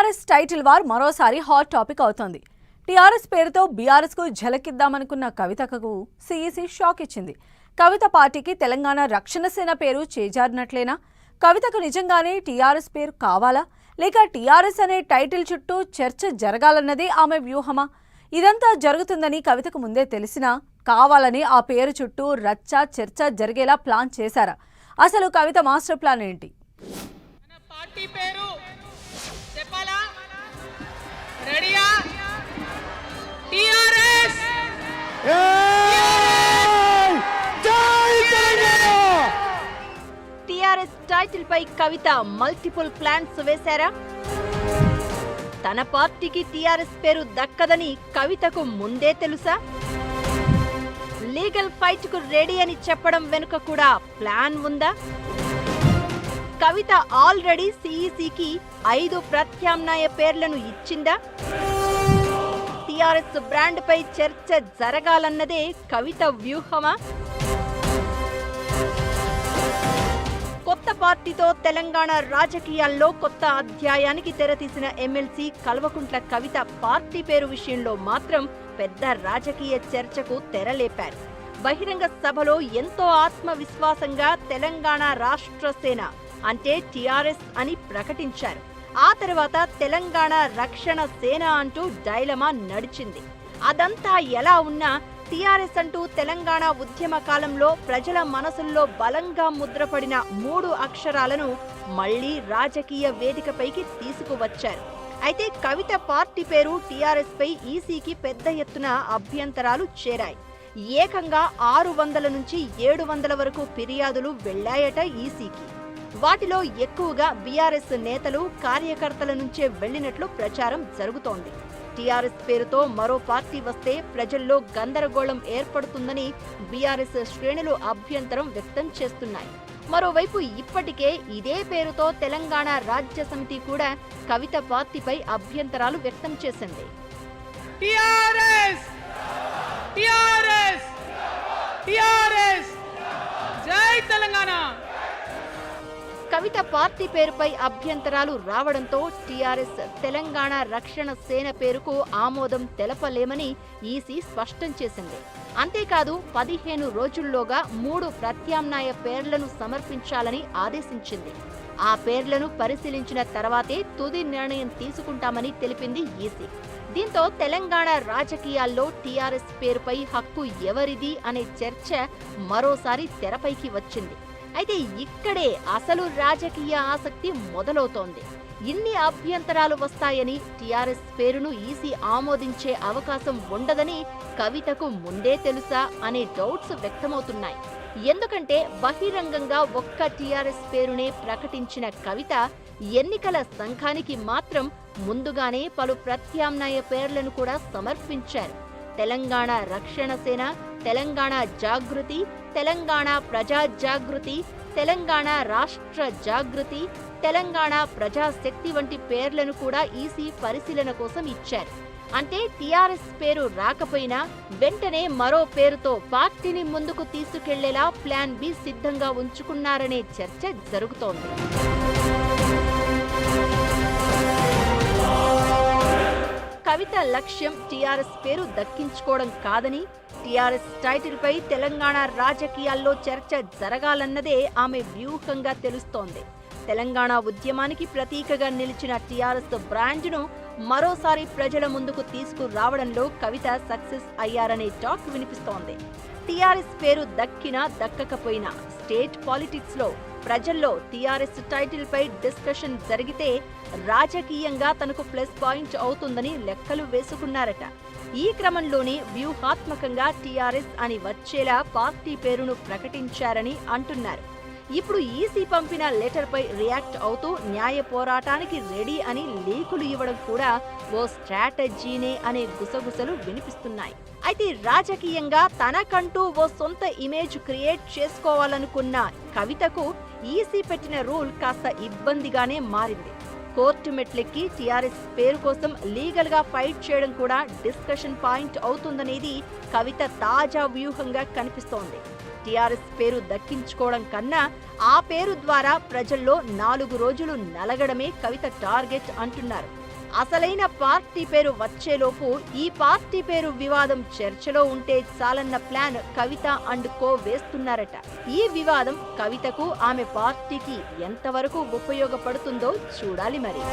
TRS title war మరోసారి hot topic అవుతోంది. TRS పేరుతో బీఆర్ఎస్ కు ఝలకిద్దామనుకున్న కవితకు సీఈసీ షాక్ ఇచ్చింది. కవిత పార్టీకి తెలంగాణ రక్షణ సేన పేరు చేజారినట్లేనా? కవితకు నిజంగానే టీఆర్ఎస్ పేరు కావాలా, లేక టీఆర్ఎస్ అనే టైటిల్ చుట్టూ చర్చ జరగాలన్నది ఆమె వ్యూహమా? ఇదంతా జరుగుతుందని కవితకు ముందే తెలిసినా కావాలని ఆ పేరు చుట్టూ రచ్చ చర్చ జరిగేలా ప్లాన్ చేశారా? అసలు కవిత మాస్టర్ ప్లాన్ ఏంటి? పార్టీ పేరు చెప్పాలా? రెడీయా? టిఆర్ఎస్ టిఆర్ఎస్ టైటిల్ పై కవిత మల్టిపుల్ ప్లాన్స్ వేశారా? తన పార్టీకి టిఆర్ఎస్ పేరు దక్కదని కవితకు ముందే తెలుసా? లీగల్ ఫైట్ కు రెడీ అని చెప్పడం వెనుక కూడా ప్లాన్ ఉందా? కవిత ఆల్రెడీ సీఈసీకి 5 ప్రత్యామ్నాయ పేర్లను ఇచ్చిందా? టీఆర్ఎస్ బ్రాండ్ పై చర్చ జరగాలన్నదే కవిత వ్యూహమా? కొత్త పార్టీతో తెలంగాణ రాజకీయాల్లో కొత్త అధ్యాయానికి తెరతీసిన ఎమ్మెల్సీ కల్వకుంట్ల కవిత పార్టీ పేరు విషయంలో మాత్రం పెద్ద రాజకీయ చర్చకు తెరలేపారు. బహిరంగ సభలో ఎంతో ఆత్మవిశ్వాసంగా తెలంగాణ రాష్ట్ర సేన అంటే టీఆర్ఎస్ అని ప్రకటించారు. ఆ తర్వాత తెలంగాణ రక్షణ సేన అంటూ డైలమా నడిచింది. అదంతా ఎలా ఉన్నా టీఆర్ఎస్ అంటూ తెలంగాణ ఉద్యమ కాలంలో ప్రజల మనసుల్లో బలంగా ముద్రపడిన 3 అక్షరాలను మళ్లీ రాజకీయ వేదికపైకి తీసుకువచ్చారు. అయితే కవిత పార్టీ పేరు టీఆర్ఎస్ పై ఈసీకి పెద్ద ఎత్తున అభ్యంతరాలు చేరాయి. ఏకంగా 600 నుంచి 700 వరకు ఫిర్యాదులు వెళ్లాయట ఈసీకి. వాటిలో ఎక్కువగా బీఆర్ఎస్ నేతలు కార్యకర్తల నుంచే వెళ్లినట్లు ప్రచారం జరుగుతోంది. టీఆర్ఎస్ పేరుతో మరో పార్టీ వస్తే ప్రజల్లో గందరగోళం ఏర్పడుతుందని బీఆర్ఎస్ శ్రేణులు అభ్యంతరం వ్యక్తం చేస్తున్నాయి. మరోవైపు ఇప్పటికే ఇదే పేరుతో తెలంగాణ రాజ్య సమితి కూడా కవిత పార్టీపై అభ్యంతరాలు వ్యక్తం చేసింది. జై తెలంగాణ. కవిత పార్టీ పేరుపై అభ్యంతరాలు రావడంతో టీఆర్ఎస్ తెలంగాణ రక్షణ సేన పేరుకు ఆమోదం తెలపలేమని ఈసీ స్పష్టం చేసింది. అంతేకాదు 15 రోజుల్లోగా 3 ప్రత్యామ్నాయ పేర్లను సమర్పించాలని ఆదేశించింది. ఆ పేర్లను పరిశీలించిన తర్వాతే తుది నిర్ణయం తీసుకుంటామని తెలిపింది ఈసీ. దీంతో తెలంగాణ రాజకీయాల్లో టీఆర్ఎస్ పేరుపై హక్కు ఎవరిది అనే చర్చ మరోసారి తెరపైకి వచ్చింది. అయితే ఇక్కడే అసలు రాజకీయ ఆసక్తి మొదలవుతోంది. ఇన్ని అభ్యంతరాలు వస్తాయని, టీఆర్ఎస్ పేరును ఈసీ ఆమోదించే అవకాశం ఉండదని కవితకు ముందే తెలుసా అనే డౌట్స్ వ్యక్తమవుతున్నాయి. ఎందుకంటే బహిరంగంగా ఒక్క టీఆర్ఎస్ పేరునే ప్రకటించిన కవిత ఎన్నికల సంఘానికి మాత్రం ముందుగానే పలు ప్రత్యామ్నాయ పేర్లను కూడా సమర్పించారు. తెలంగాణ రక్షణ సేన, తెలంగాణ జాగృతి, తెలంగాణ ప్రజా జాగృతి, తెలంగాణ రాష్ట్ర జాగృతి, తెలంగాణ ప్రజాశక్తి వంటి పేర్లను కూడా ఈసీ పరిశీలన కోసం ఇచ్చారు. అంటే టీఆర్ఎస్ పేరు రాకపోయినా వెంటనే మరో పేరుతో పార్టీని ముందుకు తీసుకెళ్లేలా ప్లాన్ బి సిద్ధంగా ఉంచుకున్నారనే చర్చ జరుగుతోంది. కవిత లక్ష్యం టీఆర్ఎస్ పేరు దక్కించుకోవడం కాదని, టీఆర్ఎస్ టైటిల్ పై తెలంగాణ రాజకీయాల్లో చర్చ జరగాలన్నదే ఆమె వ్యూహంగా తెలుస్తోంది. తెలంగాణ ఉద్యమానికి ప్రతీకగా నిలిచిన టీఆర్ఎస్ బ్రాండ్ను మరోసారి ప్రజల ముందుకు తీసుకురావడంలో కవిత సక్సెస్ అయ్యారనే టాక్ వినిపిస్తోంది. టీఆర్ఎస్ పేరు దక్కినా దక్కకపోయినా స్టేట్ పాలిటిక్స్ లో ప్రజల్లో టీఆర్ఎస్ టైటిల్ పై డిస్కషన్ జరిగితే రాజకీయంగా తనకు ప్లస్ పాయింట్ అవుతుందని లెక్కలు వేసుకున్నారట. ఈ క్రమంలోనే వ్యూహాత్మకంగా టీఆర్ఎస్ అని వచ్చేలా పార్టీ పేరును ప్రకటించారని అంటున్నారు. ఇప్పుడు ఈసీ పంపిన లెటర్ పై రియాక్ట్ అవుతూ న్యాయ పోరాటానికి రెడీ అని లీకులు ఇవ్వడం కూడా ఓ స్ట్రాటజీనే అనే గుసగుసలు వినిపిస్తున్నాయి. అయితే రాజకీయంగా తనకంటూ ఓ సొంత ఇమేజ్ క్రియేట్ చేసుకోవాలనుకున్న కవితకు ఈసీ పెట్టిన రూల్ కాస్త ఇబ్బందిగానే మారింది. కోర్టు మెట్లెక్కి టీఆర్ఎస్ పేరు కోసం లీగల్ గా ఫైట్ చేయడం కూడా డిస్కషన్ పాయింట్ అవుతుందనేది కవిత తాజా వ్యూహంగా కనిపిస్తోంది. టీఆర్ఎస్ పేరు దక్కించుకోవడం కన్నా ఆ పేరు ద్వారా ప్రజల్లో 4 రోజులు నలగడమే కవిత టార్గెట్ అంటున్నారు. అసలైన పార్టీ పేరు వచ్చేలోపు ఈ పార్టీ పేరు వివాదం చర్చలో ఉంటే చాలన్న ప్లాన్ కవిత అండ్ కో వేస్తున్నారట. ఈ వివాదం కవితకు ఆమె పార్టీకి ఎంతవరకు ఉపయోగపడుతుందో చూడాలి మరి.